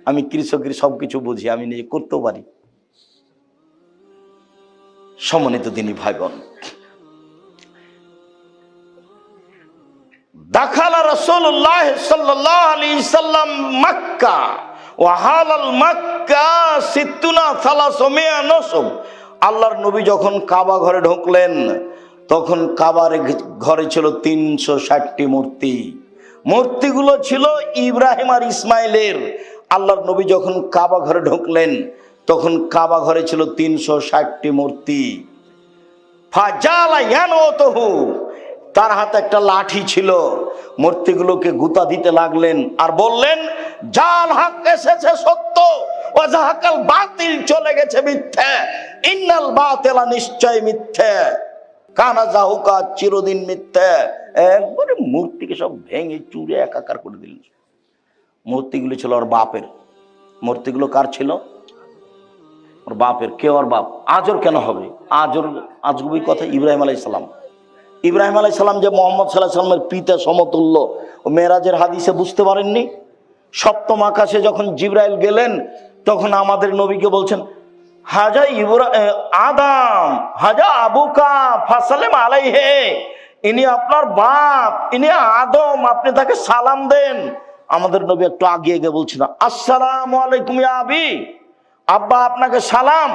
আমি কৃষকের সবকিছু বুঝি, আমি নিজে করতেও পারি। সম্মানিত দিনী ভাই বোন, দাখালা রাসূলুল্লাহ সাল্লাল্লাহু আলাইহি সাল্লাম মক্কা ওয়া হালাল মক্কা 360 নসব। আল্লাহর নবী যখন কাবা ঘরে ঢুকলেন তখন কাবার ঘরে ছিল 360টি মূর্তি। মূর্তিগুলো ছিল ইব্রাহিম আর ইসমাইলের। আল্লাহর নবী যখন কাবা ঘরে ঢুকলেন তখন কাবা ঘরে ছিল 360টি মূর্তি। ফাজালা ইয়ানুতহু, তার হাতে একটা লাঠি ছিল, মূর্তিগুলোকে গুতা দিতে লাগলেন আর বললেন, জাল হক এসেছে সত্য, ওয়া যাহাকাল বাতিল চলে গেছে মিথ্যা, ইন্নাল বাতিলা নিশ্চয় মিথ্যা, কানা যাহুকা চিরদিন মিথ্যা। একবারে মূর্তিকে সব ভেঙে চুরে একাকার করে দিলেন। মূর্তিগুলো ছিল ওর বাপের। মূর্তিগুলো কার ছিল? ওর বাপের। কে ওর বাপ? আজর কেন হবে? আজর আজগুবি কথা। ইব্রাহিম আলাইহিস সালাম। ইব্রাহিম আলাইহিস সালাম যে মুহাম্মদ সাল্লাল্লাহু আলাইহি সাল্লামের পিতা সমতুল্য, ও মেরাজের হাদিসে বুঝতে পারেননি? সপ্তম আকাশে যখন জিবরাইল গেলেন তখন আমাদের নবীকে বলছেন, হাজা আদম হাজা আবুকা ফাসালেম আলাইহে, ইনি আপনার বাপ, ইনি আদম, আপনি তাকে সালাম দেন। আমাদের নবী একটু আগিয়ে গিয়ে বলছিল, আসসালামু আলাইকুম ইয়া আবি, আব্বা আপনাকে সালাম।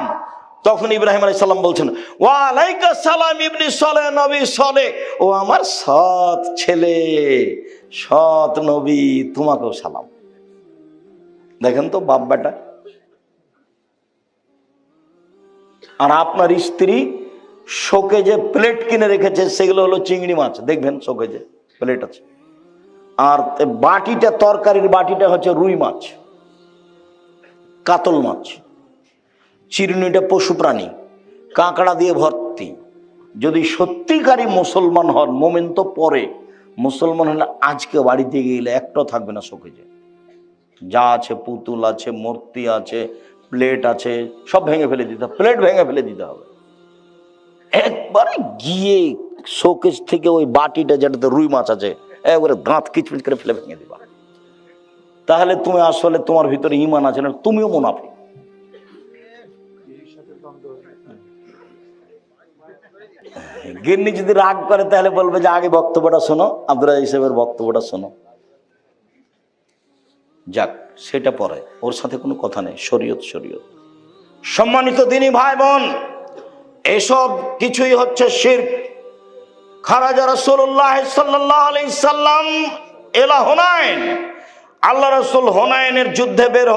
তখন ইব্রাহিম আলাইহিস সালাম বলছেন, ওয়া আলাইকা সালাম ইবনি সালেহ, নবী সালেহ, ও আমার সৎ ছেলে, সৎ নবী, তোমাকেও সালাম। দেখেন তো বাপ বেটা। আর আপনার স্ত্রী শোকেজে প্লেট কিনে রেখেছে, সেগুলো হলো চিংড়ি মাছ। দেখবেন শোকেজে প্লেট আছে। আর বাটিটা, তরকারির বাটিটা হচ্ছে রুই মাছ, কাতল মাছ। চিরুনিটা পশু প্রাণী, কাঁকড়া দিয়ে ভর্তি। যদি সত্যিকারী মুসলমান হন, মোমেন তো পরে, মুসলমান হলে আজকে বাড়িতে গেলে একটাও থাকবে না শোকেজে। যা আছে, পুতুল আছে, মূর্তি আছে, প্লেট আছে, সব ভেঙে ফেলে দিতে হবে। প্লেট ভেঙে ফেলে দিতে হবে। একবারে গিয়ে শোকেজ থেকে ওই বাটিটা যেটাতে রুই মাছ আছে, একবারে দাঁত কিচমিচ করে ফেলে ভেঙে দিবা। তাহলে তুমি আসলে, তোমার ভিতরে ঈমান আছে না, তুমিও মুনাফিক। গিন্নি যদি রাগ করে তাহলে বলবে যে আগে বক্তব্যটা শোনো, আব্দুল রাজ্জাক সাহেবের বক্তব্যটা শোনো। যাক, সেটা পরে, ওর সাথে কোনো কথা নেই। শরীয়ত শরীয়ত। সম্মানিত দিনী ভাই বোন, এসব কিছুই হচ্ছে শিরক। খারাজা রাসূলুল্লাহ সাল্লাল্লাহু আলাইহি সাল্লাম ইলা হুনাইন, আল্লাহ রাসূল হুনাইনের যুদ্ধে বের